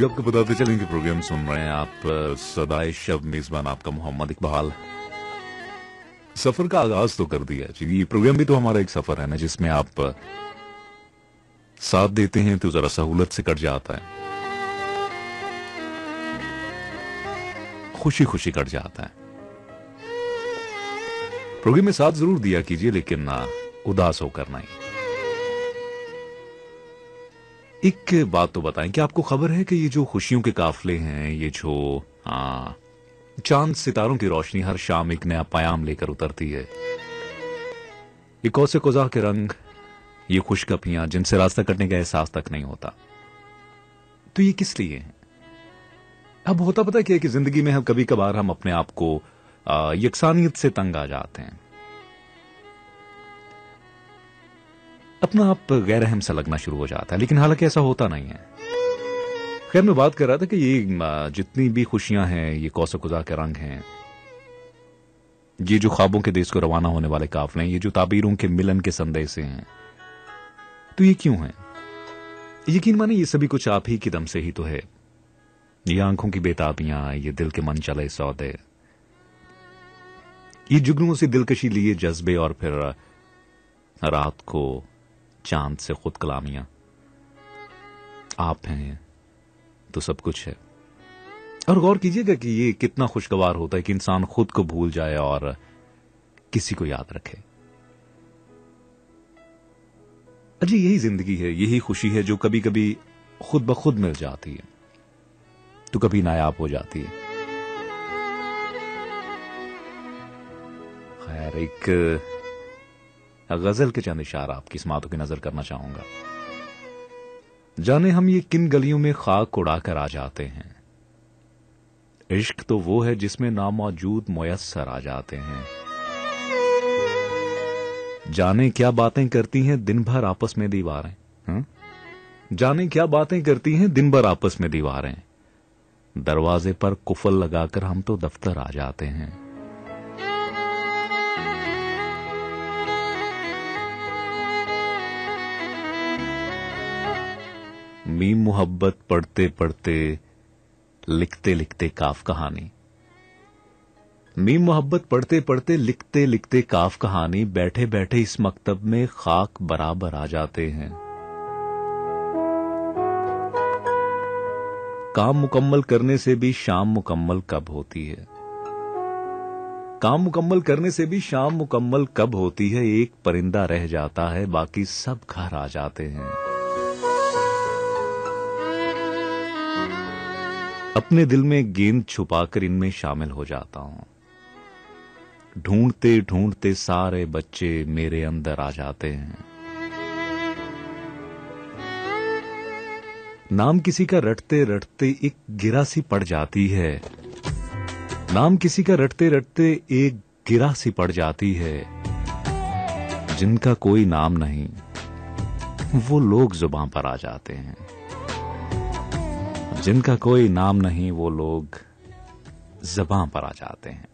जी आपको बताते चलें कि प्रोग्राम सुन रहे हैं आप सदाए शब मेजबान आपका मोहम्मद इकबाल। सफर का आगाज तो कर दिया जी। ये प्रोग्राम भी तो हमारा एक सफर है ना, जिसमें आप साथ देते हैं तो जरा सहूलत से कट जाता है, खुशी खुशी कट जाता है। प्रोग्राम में साथ जरूर दिया कीजिए, लेकिन ना उदास होकर नहीं। एक बात तो बताएं कि आपको खबर है कि ये जो खुशियों के काफले हैं, ये जो चांद सितारों की रोशनी हर शाम एक नया पैगाम लेकर उतरती है। ये कौसे कुज़ा के रंग, ये खुशकपियां जिनसे रास्ता कटने का एहसास तक नहीं होता, तो ये किस लिए है? अब होता पता क्या है कि जिंदगी में हम कभी कभार हम अपने आप को यकसानियत से तंग आ जाते हैं, अपना आप गैर अहम सा लगना शुरू हो जाता है, लेकिन हालांकि ऐसा होता नहीं है। खैर, मैं बात कर रहा था कि ये जितनी भी खुशियां हैं, ये कौसे कुज़ा के रंग हैं, ये जो ख्वाबों के देश को रवाना होने वाले काफले हैं, ये जो ताबीरों के मिलन के संदेश हैं, तो ये क्यों है? यकीन माने ये सभी कुछ आप ही की दम से ही तो है। ये आंखों की बेताबियां, ये दिल के मन चले सौदे, ये जुगनुओं से दिलकशी लिए जज्बे, और फिर रात को चांद से खुद कलामियां। आप हैं तो सब कुछ है। और गौर कीजिएगा कि ये कितना खुशगवार होता है कि इंसान खुद को भूल जाए और किसी को याद रखे। अजी यही जिंदगी है, यही खुशी है जो कभी कभी खुद ब खुद मिल जाती है तो कभी नायाब हो जाती है। खैर, एक गजल के चंद इशारा आपकी समातों की नजर करना चाहूंगा। जाने हम ये किन गलियों में खाक उड़ाकर आ जाते हैं, इश्क तो वो है जिसमें नामौजूद मुयस्सर आ जाते हैं। जाने क्या बातें करती हैं दिन भर आपस में दीवारें, जाने क्या बातें करती हैं दिन भर आपस में दीवारें, दरवाजे पर कुफल लगाकर हम तो दफ्तर आ जाते हैं। मीम मोहब्बत पढ़ते पढ़ते लिखते लिखते काफ कहानी, मीम मोहब्बत पढ़ते पढ़ते लिखते लिखते काफ कहानी, बैठे बैठे इस मकतब में खाक बराबर आ जाते हैं। काम मुकम्मल करने से भी शाम मुकम्मल कब होती है, काम मुकम्मल करने से भी शाम मुकम्मल कब होती है, एक परिंदा रह जाता है बाकी सब घर आ जाते हैं। अपने दिल में गेंद छुपाकर इनमें शामिल हो जाता हूं, ढूंढते ढूंढते सारे बच्चे मेरे अंदर आ जाते हैं। नाम किसी का रटते रटते एक गिरा सी पड़ जाती है, नाम किसी का रटते रटते एक गिरा सी पड़ जाती है, जिनका कोई नाम नहीं वो लोग जुबान पर आ जाते हैं, जिनका कोई नाम नहीं वो लोग ज़बान पर आ जाते हैं।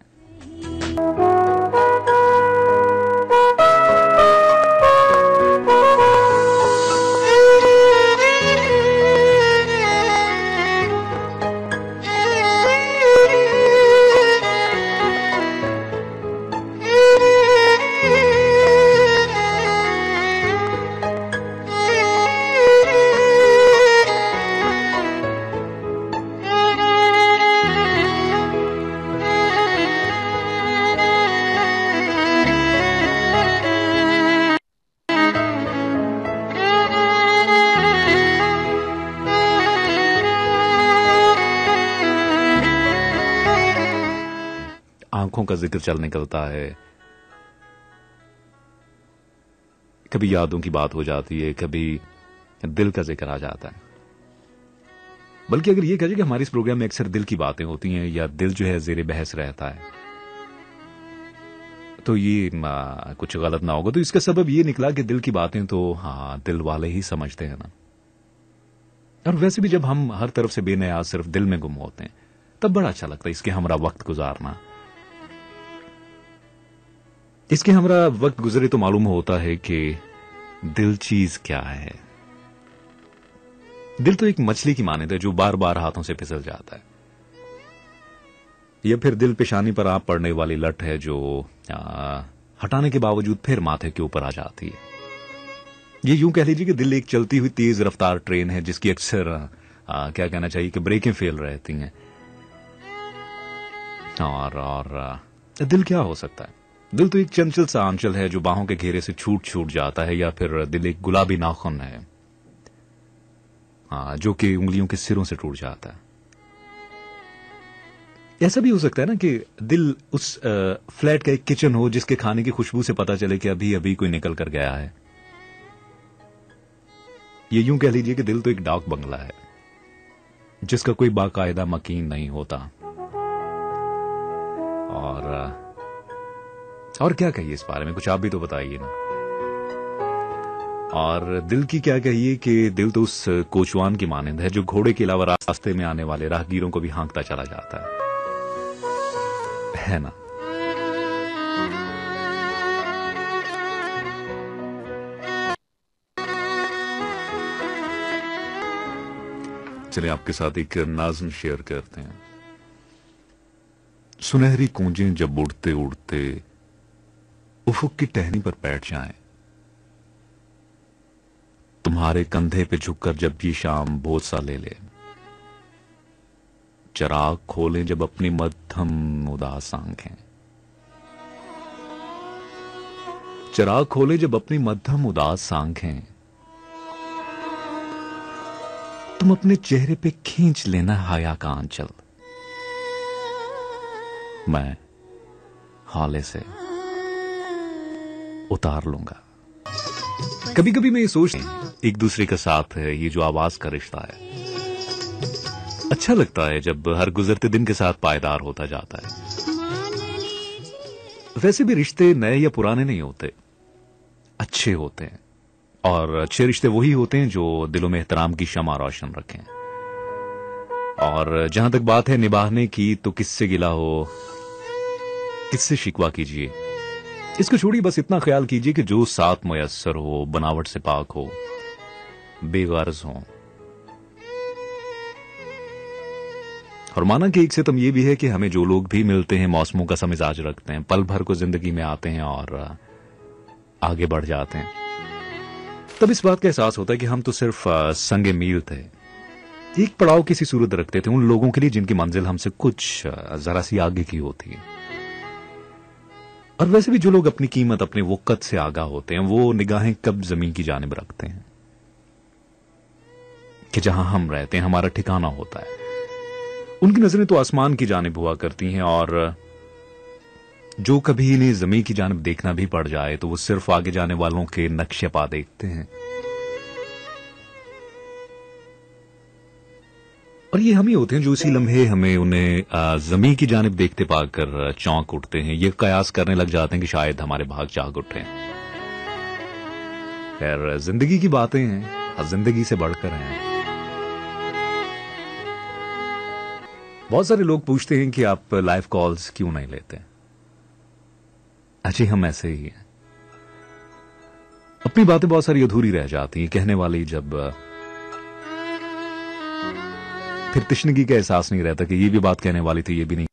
आंखों का जिक्र चल निकलता है, कभी यादों की बात हो जाती है, कभी दिल का जिक्र आ जाता है। बल्कि अगर ये कहिए कि हमारे इस प्रोग्राम में अक्सर दिल की बातें होती हैं या दिल जो है जेरे बहस रहता है, तो ये कुछ गलत ना होगा। तो इसका सबब ये निकला कि दिल की बातें तो हाँ दिल वाले ही समझते हैं ना। और वैसे भी जब हम हर तरफ से बेनियाज सिर्फ दिल में गुम होते हैं तब बड़ा अच्छा लगता है इसके हमरा वक्त गुजारना। इसके हमरा वक्त गुजरे तो मालूम होता है कि दिल चीज क्या है। दिल तो एक मछली की मानद है जो बार बार हाथों से फिसल जाता है, या फिर दिल पेशानी पर आप पड़ने वाली लट है जो हटाने के बावजूद फिर माथे के ऊपर आ जाती है। ये यूं कह लीजिए कि दिल एक चलती हुई तेज रफ्तार ट्रेन है जिसकी अक्सर क्या कहना चाहिए कि ब्रेकें फेल रहती हैं। और दिल क्या हो सकता है? दिल तो एक चंचल सा आंचल है जो बाहों के घेरे से छूट छूट जाता है, या फिर दिल एक गुलाबी नाखून है जो कि उंगलियों के सिरों से टूट जाता है। ऐसा भी हो सकता है ना कि दिल उस फ्लैट का एक किचन हो जिसके खाने की खुशबू से पता चले कि अभी अभी कोई निकल कर गया है। ये यूं कह लीजिए कि दिल तो एक डाक बंगला है जिसका कोई बाकायदा मकीन नहीं होता। और क्या कहिए इस बारे में, कुछ आप भी तो बताइए ना। और दिल की क्या कहिए कि दिल तो उस कोचवान की मानंद है जो घोड़े के अलावा रास्ते में आने वाले राहगीरों को भी हाँकता चला जाता है ना। चलिए आपके साथ एक नाज़्म शेयर करते हैं। सुनहरी कूंजें जब उड़ते उड़ते उफुक की टहनी पर बैठ जाएं, तुम्हारे कंधे पे झुककर जब ये शाम बोझ सा ले ले, चिराग खोलें जब अपनी मध्यम उदास आंखें, चिराग खोले जब अपनी मध्यम उदास आंखें, तुम अपने चेहरे पे खींच लेना हाया का आंचल, मैं हाले से उतार लूंगा। कभी कभी मैं ये सोचता एक दूसरे के साथ है ये जो आवाज का रिश्ता है, अच्छा लगता है जब हर गुजरते दिन के साथ पायदार होता जाता है। वैसे भी रिश्ते नए या पुराने नहीं होते, अच्छे होते हैं। और अच्छे रिश्ते वही होते हैं जो दिलों में एहतराम की शमा रोशन रखें। और जहां तक बात है निभाने की, तो किससे गिला हो, किससे शिकवा कीजिए, इसको छोड़िए, बस इतना ख्याल कीजिए कि जो साथ मुयस्सर हो, बनावट से पाक हो, बेगर्ज हो। और माना कि एक सितम यह भी है कि हमें जो लोग भी मिलते हैं मौसमों का सा मिजाज रखते हैं, पल भर को जिंदगी में आते हैं और आगे बढ़ जाते हैं, तब इस बात का एहसास होता है कि हम तो सिर्फ संगे मील थे, एक पड़ाव किसी सूरत रखते थे उन लोगों के लिए जिनकी मंजिल हमसे कुछ जरा सी आगे की होती है। और वैसे भी जो लोग अपनी कीमत अपने वक़्त से आगाह होते हैं, वो निगाहें कब जमीन की जानिब रखते हैं कि जहां हम रहते हैं हमारा ठिकाना होता है। उनकी नजरें तो आसमान की जानिब हुआ करती हैं, और जो कभी इन्हें जमीन की जानिब देखना भी पड़ जाए तो वो सिर्फ आगे जाने वालों के नक्शे पा देखते हैं। और ये हम ही होते हैं जो इसी लम्हे हमें उन्हें जमीन की जानिब देखते पाकर चौंक उठते हैं, ये कयास करने लग जाते हैं कि शायद हमारे भाग जाग उठे। खैर जिंदगी की बातें हैं, जिंदगी से बढ़कर हैं। बहुत सारे लोग पूछते हैं कि आप लाइव कॉल्स क्यों नहीं लेते। अच्छी हम ऐसे ही हैं, अपनी बातें बहुत सारी अधूरी रह जाती हैं, कहने वाली जब फिर तशनगी का एहसास नहीं रहता कि ये भी बात कहने वाली थी, ये भी नहीं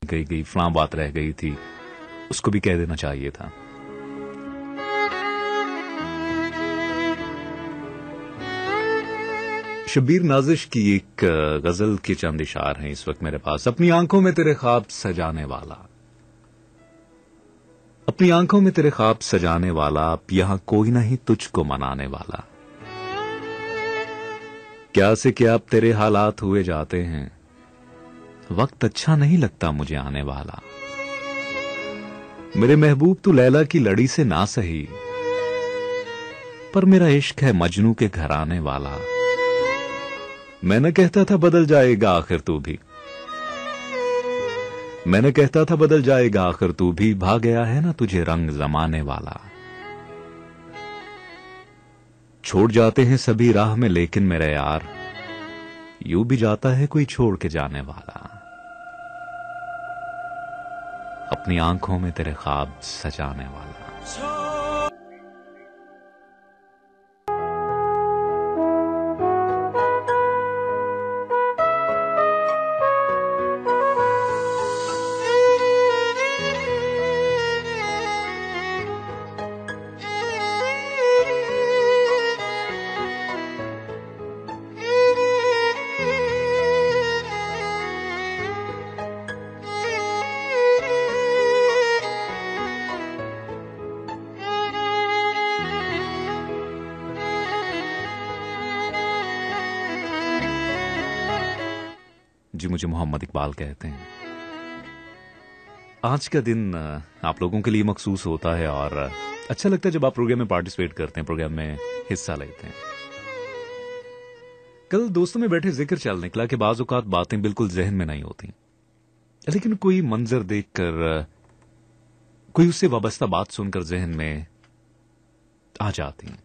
कही गई, फलां बात रह गई थी, उसको भी कह देना चाहिए था। शब्बीर नाजिश की एक गजल के चंद इशार हैं इस वक्त मेरे पास। अपनी आंखों में तेरे ख्वाब सजाने वाला, अपनी आंखों में तेरे ख्वाब सजाने वाला, अब यहां कोई नहीं तुझको मनाने वाला। क्या से क्या अब तेरे हालात हुए जाते हैं, वक्त अच्छा नहीं लगता मुझे आने वाला। मेरे महबूब तू लैला की लड़ी से ना सही, पर मेरा इश्क है मजनू के घर आने वाला। मैंने कहता था बदल जाएगा आखिर तू भी, मैंने कहता था बदल जाएगा आखिर तू भी, भाग गया है ना तुझे रंग जमाने वाला। छोड़ जाते हैं सभी राह में लेकिन मेरे यार, यूं भी जाता है कोई छोड़ के जाने वाला। अपनी आंखों में तेरे ख्वाब सजाने वाला। जी मुझे मोहम्मद इकबाल कहते हैं। आज का दिन आप लोगों के लिए मखसूस होता है और अच्छा लगता है जब आप प्रोग्राम में पार्टिसिपेट करते हैं, प्रोग्राम में हिस्सा लेते हैं। कल दोस्तों में बैठे जिक्र चल निकला कि बाज़ औक़ात बातें बिल्कुल जहन में नहीं होती, लेकिन कोई मंजर देखकर, कोई उससे वाबस्ता बात सुनकर जहन में आ जाती हैं।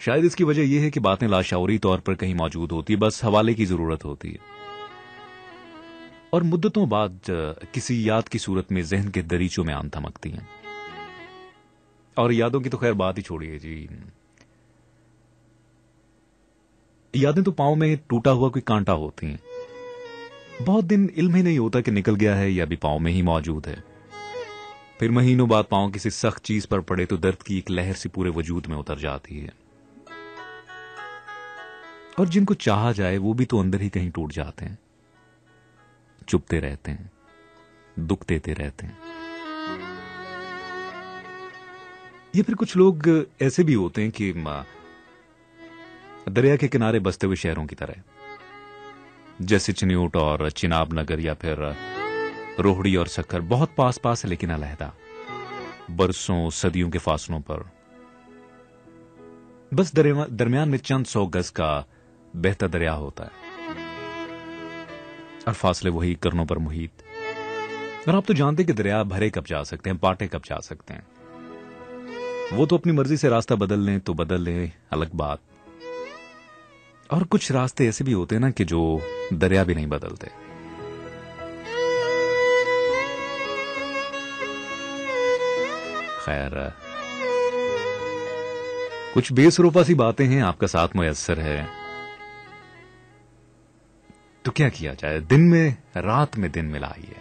शायद इसकी वजह यह है कि बातें लाशऊरी तौर पर कहीं मौजूद होती है, बस हवाले की जरूरत होती है और मुद्दतों बाद किसी याद की सूरत में जहन के दरीचों में आन थमकती हैं। और यादों की तो खैर बात ही छोड़िए जी, यादें तो पांव में टूटा हुआ कोई कांटा होती हैं। बहुत दिन इल्म ही नहीं होता कि निकल गया है या अभी पांव में ही मौजूद है। फिर महीनों बाद पांव किसी सख्त चीज पर पड़े तो दर्द की एक लहर सी पूरे वजूद में उतर जाती है। और जिनको चाहा जाए वो भी तो अंदर ही कहीं टूट जाते हैं, चुपते रहते हैं, दुख देते रहते हैं। ये फिर कुछ लोग ऐसे भी होते हैं कि दरिया के किनारे बसते हुए शहरों की तरह, जैसे चिन्यूट और चिनाब नगर या फिर रोहड़ी और सक्कर, बहुत पास पास है लेकिन अलहदा, बरसों सदियों के फासलों पर। बस दरमियान में चंद 100 गज का बहता दरिया होता है और फासले वही करनों पर मुहित। और आप तो जानते कि दरिया भरे कब जा सकते हैं, पाटे कब जा सकते हैं। वो तो अपनी मर्जी से रास्ता बदल लें तो बदल लें, अलग बात। और कुछ रास्ते ऐसे भी होते हैं ना कि जो दरिया भी नहीं बदलते। खैर, कुछ बेसरोपा सी बातें हैं, आपका साथ मुयस्सर है तो क्या किया जाए। दिन में रात में दिन मिलाइए,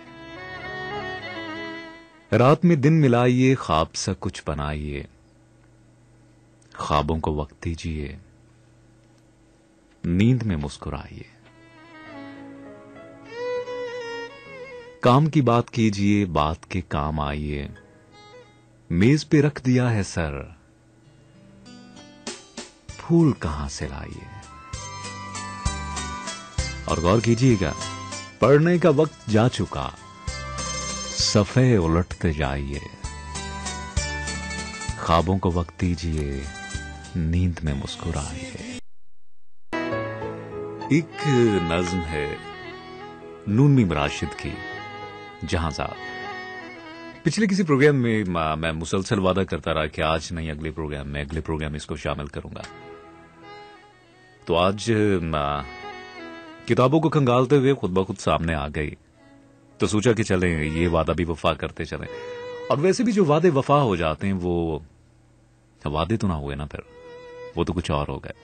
रात में दिन मिलाइए, ख्वाब सा कुछ बनाइए, ख्वाबों को वक्त दीजिए, नींद में मुस्कुराइए। काम की बात कीजिए, बात के काम आइए, मेज पे रख दिया है सर, फूल कहां से लाइए। और गौर कीजिएगा, पढ़ने का वक्त जा चुका, सफ़े उलटते जाइए, ख्वाबों को वक्त दीजिए, नींद में मुस्कुराइए। एक नज्म है नून मीम राशिद की, जहांज़ाद। पिछले किसी प्रोग्राम में मैं मुसलसल वादा करता रहा कि आज नहीं अगले प्रोग्राम में इसको शामिल करूंगा। तो आज किताबों को खंगालते हुए खुद ब खुद सामने आ गई, तो सोचा कि चलें ये वादा भी वफा करते चलें। और वैसे भी जो वादे वफा हो जाते हैं वो वादे तो ना हुए ना, फिर वो तो कुछ और हो गए।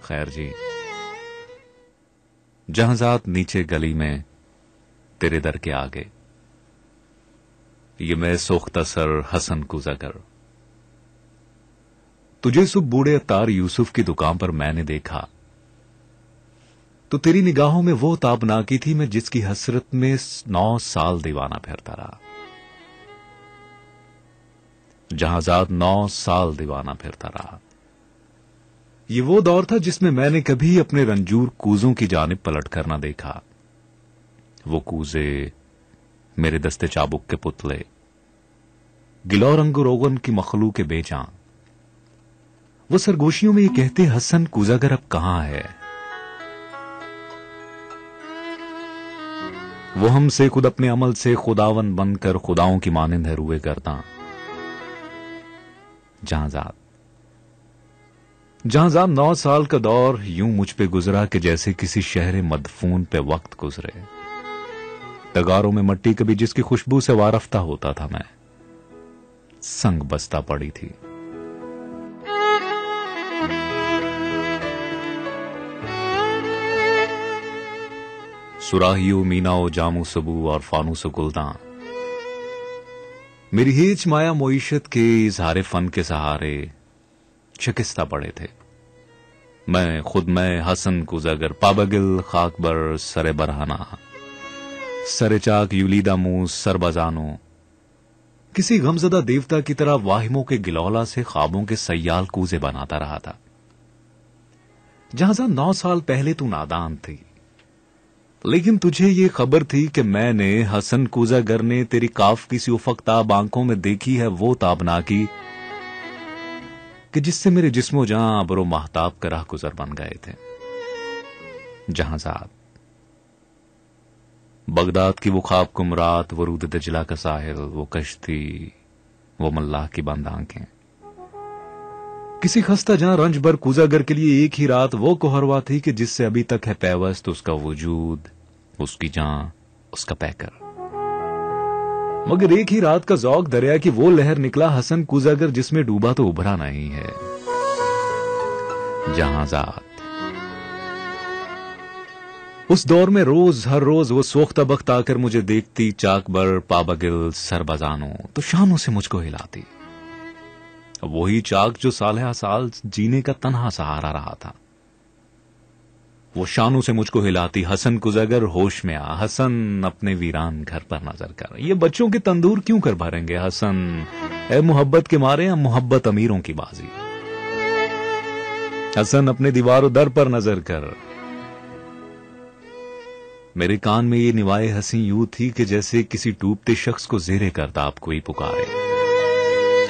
खैर जी, जहांज़ाद नीचे गली में तेरे दर के आगे, ये मैं सोख्ता सर हसन कुज़ागर, तुझे सुब बूढ़े अत्तार यूसुफ की दुकान पर मैंने देखा, तो तेरी निगाहों में वो ताबनाकी थी मैं जिसकी हसरत में 9 साल दीवाना फिरता रहा। जहांज़ाद 9 साल दीवाना फिरता रहा। ये वो दौर था जिसमें मैंने कभी अपने रंजूर कूजों की जानिब पलट कर न देखा। वो कूजे मेरे दस्ते चाबुक के पुतले, गिलौर अंगो रोगन की मखलूक के बेजान। वो सरगोशियों में ये कहते हसन कुज़ागर अब कहां है। वो हमसे खुद अपने अमल से खुदावन बनकर खुदाओं की मानिंद है रुए करता। जहांज़ाद 9 साल का दौर यूं मुझ पे गुजरा कि जैसे किसी शहर मदफून पे वक्त गुजरे। तगारों में मट्टी कभी जिसकी खुशबू से वारफ्ता होता था मैं, संग बस्ता पड़ी थी। सुराहियो मीनाओ जामू सबू और फानूस गुलदान, मेरी हीच माया मोईशत के इजहारे फन के सहारे शिकस्ता पड़े थे। मैं हसन कुज़ागर पाबगिल खाकबर सरे बरहाना, सरे चाक यूलीदा मुंह सरबजानो, किसी गमजदा देवता की तरह वाहिमों के गिलौला से ख्वाबों के सयाल कूजे बनाता रहा था। जहांज़ाद 9 साल पहले तू नादान थी, लेकिन तुझे ये खबर थी कि मैंने हसन कूजागर ने तेरी काफ की सी उफकताब आंखों में देखी है वो ताबनाकी कि जिससे मेरे जिस्मो जहां अबरो महताब का राह गुजर बन गए थे। जहांजाद, बगदाद की वो ख्वाब कुमरात, वो रूद दजला का साहिल, वो कश्ती, वो मल्लाह की बंद आंखें। किसी खस्ता जहां रंज भर कूजागर के लिए एक ही रात वो कोहरवा थी कि जिससे अभी तक है पैवस्त उसका वजूद, उसकी जान, उसका पैकर। मगर एक ही रात का जौक दरिया की वो लहर निकला हसन कूजागर जिसमें डूबा तो उभरा नहीं है। जहांजाद, उस दौर में रोज हर रोज वो सोख्ता बख्त आकर मुझे देखती, चाकबर पाबगिल सरबजानो तो शानों से मुझको हिलाती। वही चाक जो साल साल जीने का तन्हा सहारा रहा था, वो शानों से मुझको हिलाती। हसन कुजागर होश में आ, हसन अपने वीरान घर पर नजर कर। ये बच्चों के तंदूर क्यों कर भरेंगे हसन, ए मोहब्बत के मारे या मोहब्बत अमीरों की बाजी। हसन अपने दीवारों दर पर नजर कर। मेरे कान में ये निवाए हंसी यूं थी कि जैसे किसी डूबते शख्स को जेरे करताब कोई पुकारे।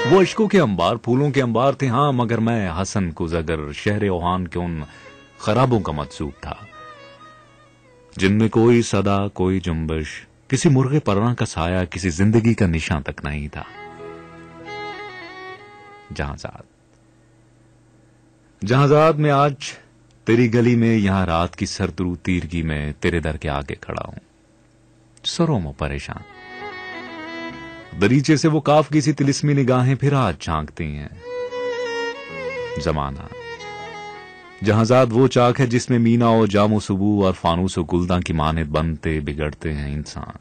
वो अश्कों के अंबार, फूलों के अंबार थे हां, मगर मैं हसन कुजागर शहर ओहान के उन खराबों का मजसूब था जिनमें कोई सदा, कोई जुम्बश, किसी मुर्गे परवां का साया, किसी जिंदगी का निशान तक नहीं था। जहांजाद, जहांजाद में आज तेरी गली में, यहां रात की सरतरू तीरगी में तेरे दर के आगे खड़ा हूं, सरों में परेशान। दरीचे से वो काफ की सी तिलिस्मी निगाहें फिर आज झांकती हैं। जमाना, जहांजाद वो चाक है जिसमें मीना और जामो सुबू और फानूस और गुलदा की मानद बनते बिगड़ते हैं इंसान।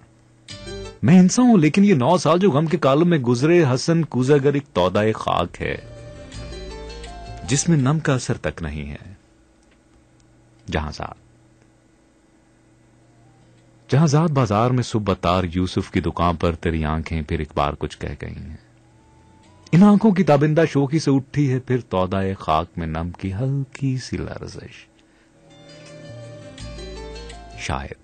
मैं इंसान हूं, लेकिन ये 9 साल जो गम के कालों में गुजरे, हसन कूजागर एक तौदाए खाक है जिसमें नम का असर तक नहीं है। जहांजाद, जहांजाद बाजार में सुबतार यूसुफ की दुकान पर तेरी आंखें फिर एक बार कुछ कह गई हैं। इन आंखों की ताबिंदा शोखी से उठी है फिर तौदाए खाक में नम की हल्की सी लर्जिश। शायद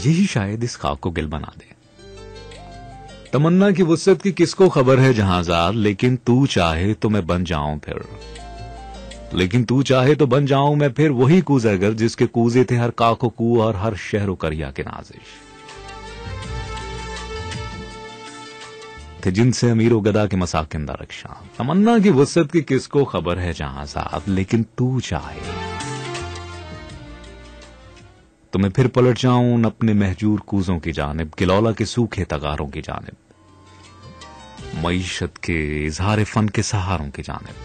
यही शायद इस खाक को गिल बना दे। तमन्ना की वुसअत की किसको खबर है जहांजाद, लेकिन तू चाहे तो मैं बन जाऊं फिर, लेकिन तू चाहे तो बन जाऊं मैं फिर वही कूजागर जिसके कूजे थे हर काको कू और हर शहरो करिया के नाजिश, थे जिनसे अमीरो गदा के मसाकिन दरख्शां। तमन्ना की वुसअत की किसको खबर है जहांजाद, लेकिन तू चाहे तो मैं फिर पलट जाऊं अपने महजूर कूजों की जानिब, गिलौला के सूखे तगारों की जानिब, मईशत के इजहार फन के सहारों की जानिब,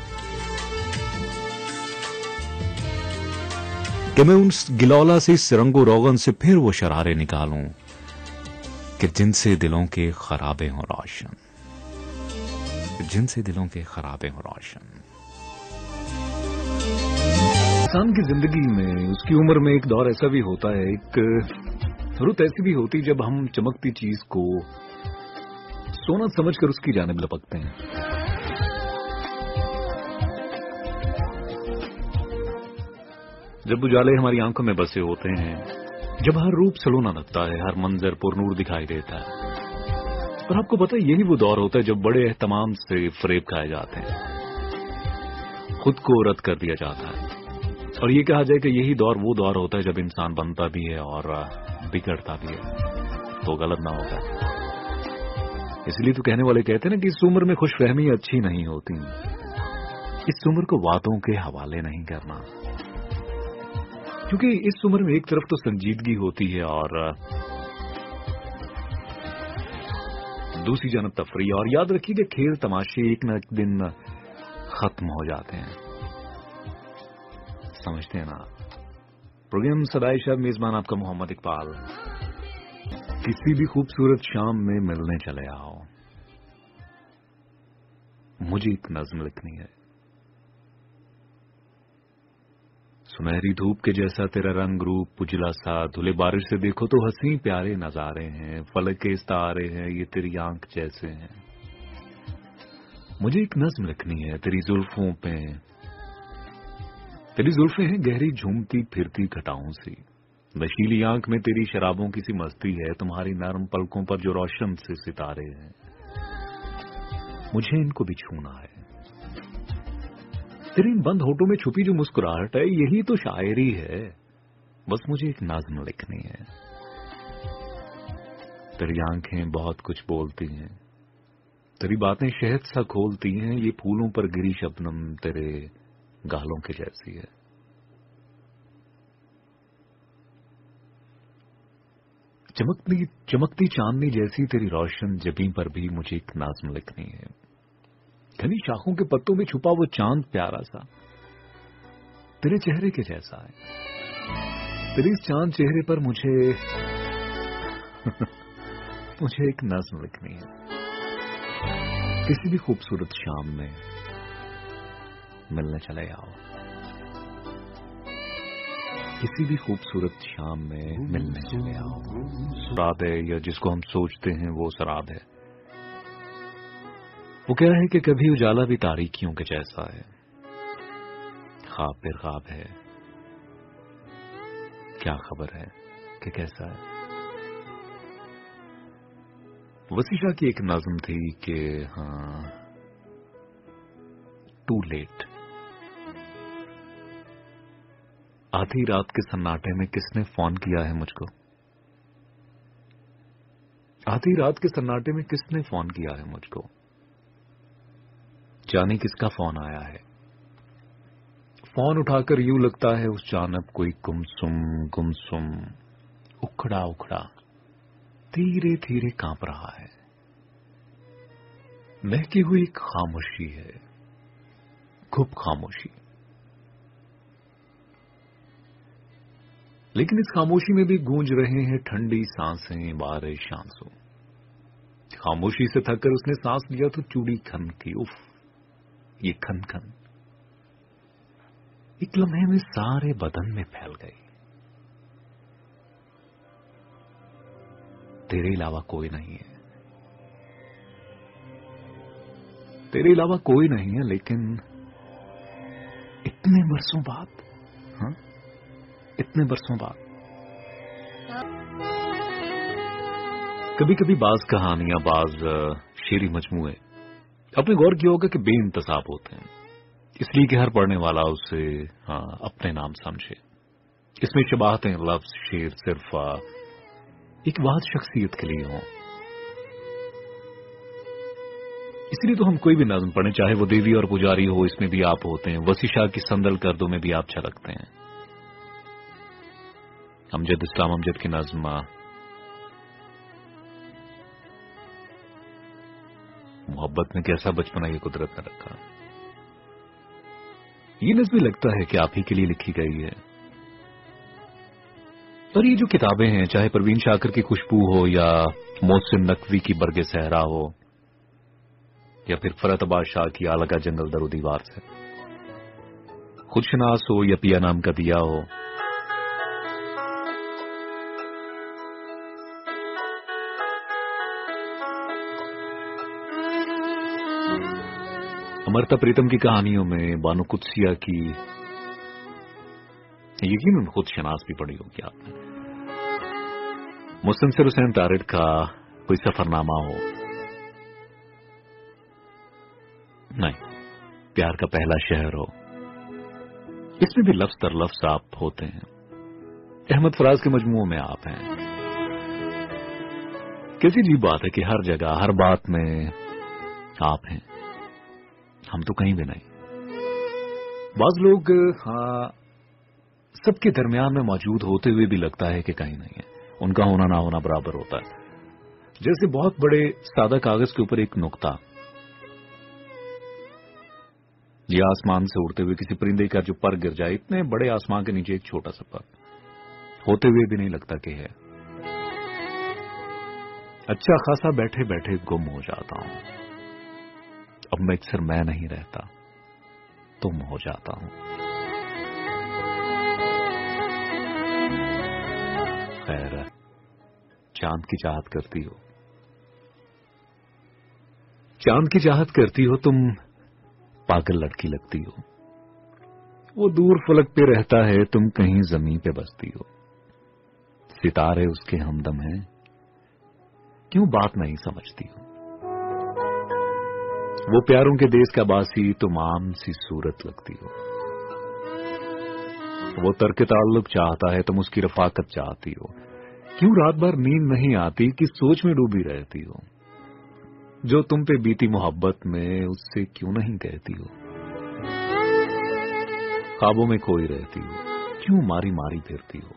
कि मैं उन गिलौला से इस रंगो रोगन से फिर वो शरारे निकालूं कि जिनसे दिलों के खराबे हों रोशन, जिनसे दिलों के खराबे हों रोशन। इंसान की जिंदगी में, उसकी उम्र में एक दौर ऐसा भी होता है, एक रुत ऐसी भी होती जब हम चमकती चीज को सोना समझकर उसकी जानिब लपकते हैं। जब उजाले हमारी आंखों में बसे होते हैं, जब हर रूप सलोना लगता है, हर मंजर पुरनूर दिखाई देता है, और आपको पता है यही वो दौर होता है जब बड़े एहतमाम से फरेब खाए जाते हैं, खुद को रद्द कर दिया जाता है, और ये कहा जाए कि यही दौर वो दौर होता है जब इंसान बनता भी है और बिगड़ता भी है, तो गलत ना होगा। इसलिए तो कहने वाले कहते हैं ना कि इस उम्र में खुशफहमी अच्छी नहीं होती, इस उम्र को वादों के हवाले नहीं करना, क्योंकि इस उम्र में एक तरफ तो संजीदगी होती है और दूसरी जानब तफरी, और याद रखिए कि खेल तमाशे एक न एक दिन खत्म हो जाते हैं, समझते हैं ना। प्रोग्राम सदाई शब, मेजबान आपका मोहम्मद इकबाल। किसी भी खूबसूरत शाम में मिलने चले आओ, मुझे एक नज्म लिखनी है। सुनहरी धूप के जैसा तेरा रंग रूप उजला सा, धुले बारिश से देखो तो हंसी प्यारे नजारे हैं, फलक के सितारे हैं ये तेरी आंख जैसे हैं। मुझे एक नज्म लिखनी है तेरी जुल्फों पे तेरी जुल्फें हैं गहरी झूमती फिरती घटाओं सी, नशीली आंख में तेरी शराबों की सी मस्ती है, तुम्हारी नरम पलकों पर जो रोशन से सितारे हैं, मुझे इनको भी छूना है। तेरे इन बंद होठों में छुपी जो मुस्कुराहट है, यही तो शायरी है, बस मुझे एक नाज़्म लिखनी है। तेरी आंखें बहुत कुछ बोलती हैं, तेरी बातें शहद सा खोलती हैं, ये फूलों पर गिरी शबनम तेरे गालों के जैसी है। चमकती चमकती चांदनी जैसी तेरी रोशन जबीं पर भी मुझे एक नाज़्म लिखनी है। घनी शाखों के पत्तों में छुपा वो चांद प्यारा सा तेरे चेहरे के जैसा है। तेरे इस चांद चेहरे पर मुझे मुझे एक नज़्म लिखनी है। किसी भी खूबसूरत शाम में मिलने चले आओ, किसी भी खूबसूरत शाम में मिलने चले आओ। शराब है या जिसको हम सोचते हैं वो शराब है। वो कह रहा है कि कभी उजाला भी तारीकियों के जैसा है, ख्वाब फिर ख्वाब है, क्या खबर है कि कैसा है। वसीशा की एक नज़्म थी कि हाँ टू लेट। आधी रात के सन्नाटे में किसने फोन किया है मुझको, आधी रात के सन्नाटे में किसने फोन किया है मुझको, जाने किसका फोन आया है। फोन उठाकर यूं लगता है उस जानब कोई गुमसुम उखड़ा उखड़ा धीरे धीरे कांप रहा है। महकी हुई एक खामोशी है, खूब खामोशी, लेकिन इस खामोशी में भी गूंज रहे हैं ठंडी सांसें, बारिश आंसू। खामोशी से थककर उसने सांस लिया तो चूड़ी खन की, उफ ये खन खन एक लम्हे में सारे बदन में फैल गई। तेरे अलावा कोई नहीं है, तेरे अलावा कोई नहीं है, लेकिन इतने बरसों बाद, हाँ इतने बरसों बाद। कभी कभी बाज कहानियां, बाज शेरी मजमूए आपने गौर किया होगा कि बेइंतसाब होते हैं, इसलिए कि हर पढ़ने वाला उसे अपने नाम समझे। इसमें शबाहतें, लफ्ज, शेर सिर्फ एक वाद शख्सियत के लिए हों। इसलिए तो हम कोई भी नज़्म पढ़ें, चाहे वो देवी और पुजारी हो, इसमें भी आप होते हैं। वसीशा की संदल गर्दों में भी आप छलकते हैं। अमजद इस्लाम अमजद की नज़्म मोहब्बत में कैसा बचपना ये कुदरत ने रखा। ये नज़्म लगता है कि आप ही के लिए लिखी गई है। और ये जो किताबें हैं, चाहे परवीन शाकर की खुशबू हो या मोहसिन नकवी की बरगे सहरा हो या फिर फरत बादशाह की आलगा जंगल दरो दीवार से, खुदशनास हो या पिया नाम का दिया हो, अमृता प्रीतम की कहानियों में, बानो कुत्सिया की, यकीनन खुदशनास भी पढ़ी होगी आपने, मुस्तनसिर हुसैन तारिड़ का कोई सफरनामा हो, नहीं प्यार का पहला शहर हो, इसमें भी लफ्ज दर लफ्ज आप होते हैं। अहमद फराज के मजमुओं में आप हैं। कैसी अजीब बात है कि हर जगह हर बात में आप हैं, हम तो कहीं भी नहीं। बाज लोग सबके दरमियान में मौजूद होते हुए भी लगता है कि कहीं नहीं है, उनका होना ना होना बराबर होता है। जैसे बहुत बड़े सादा कागज के ऊपर एक नुक्ता, ये आसमान से उड़ते हुए किसी परिंदे का जो पर गिर जाए, इतने बड़े आसमान के नीचे एक छोटा सा पर होते हुए भी नहीं लगता कि है। अच्छा खासा बैठे बैठे गुम हो जाता हूं, अब मैं अक्सर मैं नहीं रहता, तुम हो जाता हूं। खैर, चांद की चाहत करती हो, चांद की चाहत करती हो, तुम पागल लड़की लगती हो। वो दूर फलक पे रहता है, तुम कहीं जमीन पे बसती हो। सितारे उसके हमदम हैं, क्यों बात नहीं समझती हो। वो प्यारों के देश का बासी, तुम आम सी सूरत लगती हो। वो तरके ताल्लुक चाहता है, तुम उसकी रफाकत चाहती हो। क्यों रात भर नींद नहीं आती कि सोच में डूबी रहती हो। जो तुम पे बीती मोहब्बत में उससे क्यों नहीं कहती हो। ख्वाबों में खोई रहती हो, क्यों मारी मारी फिरती हो।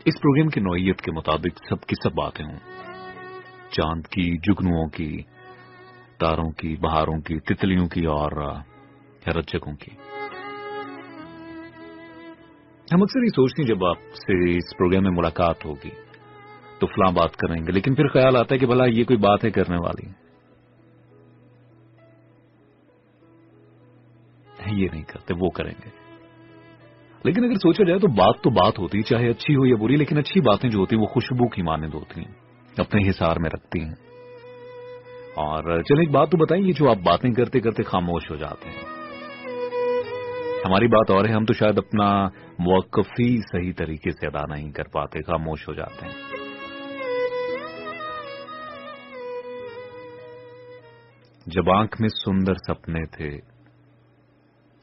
इस प्रोग्राम की नौइयत के मुताबिक सबकी सब बातें हों। चांद की, जुगनुओं की, तारों की, बहारों की, तितलियों की और रज्जकों की। हम अक्सर ये सोचते हैं जब आपसे इस प्रोग्राम में मुलाकात होगी तो फलां बात करेंगे, लेकिन फिर ख्याल आता है कि भला ये कोई बात है करने वाली। ये नहीं करते, वो करेंगे। लेकिन अगर सोचा जाए तो बात होती, चाहे अच्छी हो या बुरी, लेकिन अच्छी बातें जो होती हैं वो खुशबू की मानंद होती हैं, अपने हिसार में रखती हैं। और चलो एक बात तो बताइए, जो आप बातें करते करते खामोश हो जाते हैं। हमारी बात और है, हम तो शायद अपना मौक़िफ़ ही सही तरीके से अदा नहीं कर पाते, खामोश हो जाते हैं। जब आंख में सुंदर सपने थे,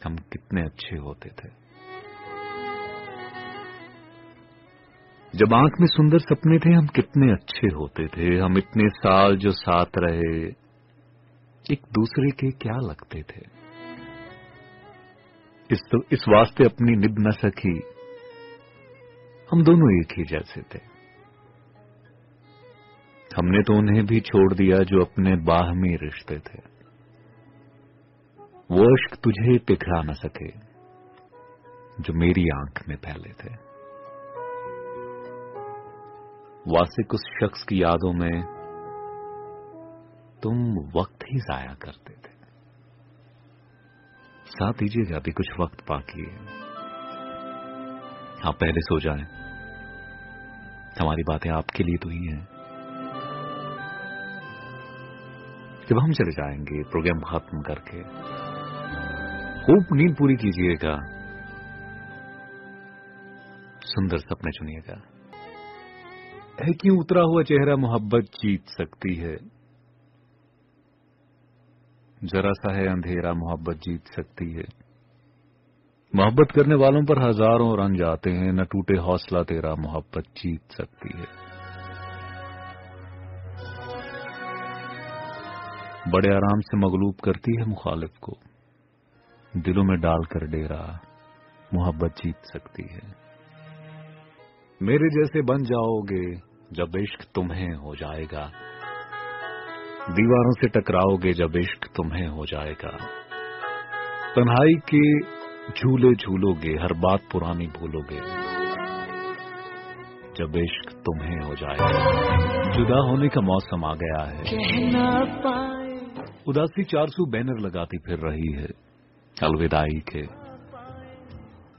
हम कितने अच्छे होते थे। जब आंख में सुंदर सपने थे, हम कितने अच्छे होते थे। हम इतने साल जो साथ रहे, एक दूसरे के क्या लगते थे। इस वास्ते अपनी निभ न सकी, हम दोनों एक ही जैसे थे। हमने तो उन्हें भी छोड़ दिया जो अपने बाहमी रिश्ते थे। वो इश्क तुझे पिघला न सके जो मेरी आंख में फैले थे। वासिक उस शख्स की यादों में तुम वक्त ही जाया करते थे। साथ दीजिएगा, अभी कुछ वक्त बाकी है। आप पहले सो जाएं, हमारी बातें आपके लिए तो ही हैं। जब हम चले जाएंगे प्रोग्राम खत्म करके, खूब नींद पूरी कीजिएगा, सुंदर सपने चुनिएगा। है क्यों उतरा हुआ चेहरा मोहब्बत जीत सकती है। जरा सा है अंधेरा मोहब्बत जीत सकती है। मोहब्बत करने वालों पर हजारों रंग आते हैं, न टूटे हौसला तेरा मोहब्बत जीत सकती है। बड़े आराम से मगलूब करती है मुखालिफ को, दिलों में डालकर डेरा मोहब्बत जीत सकती है। मेरे जैसे बन जाओगे जब इश्क तुम्हें हो जाएगा, दीवारों से टकराओगे जब इश्क तुम्हें हो जाएगा। तन्हाई के झूले झूलोगे, हर बात पुरानी भूलोगे जब इश्क तुम्हें हो जाएगा। जुदा होने का मौसम आ गया है, कहना पाए उदासी 400 बैनर लगाती फिर रही है अलविदाई के।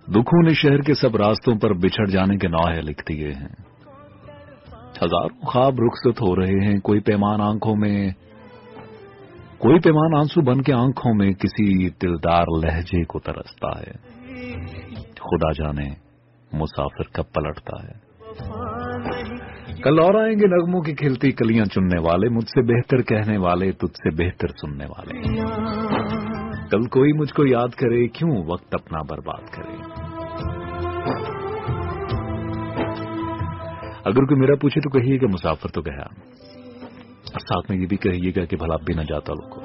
दुखों ने शहर के सब रास्तों पर बिछड़ जाने के नौहे लिख दिए हैं। हजारों ख्वाब रुखसत हो रहे हैं, कोई पैमान आंसू बन के आंखों में किसी दिलदार लहजे को तरसता है। खुदा जाने मुसाफिर कब पलटता है। कल और आएंगे नगमों की खिलती कलियां चुनने वाले, मुझसे बेहतर कहने वाले, तुझसे बेहतर सुनने वाले। कल कोई मुझको याद करे, क्यों वक्त अपना बर्बाद करे। अगर कोई मेरा पूछे तो कहिएगा मुसाफिर तो गया, और साथ में ये भी कहिएगा कि भला भी न जाता लोगों।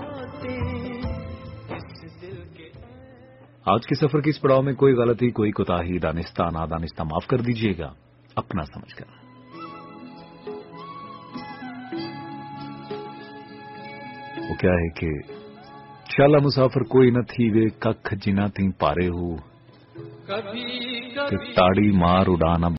आज के सफर के इस पड़ाव में कोई गलती, कोई कोताही, दानिस्ता नादानिस्ता माफ कर दीजिएगा, अपना समझकर। वो क्या है कि शाला मुसाफिर कोई न थी वे कख जिना ती पारे हो, ते ताड़ी मार उड़ाना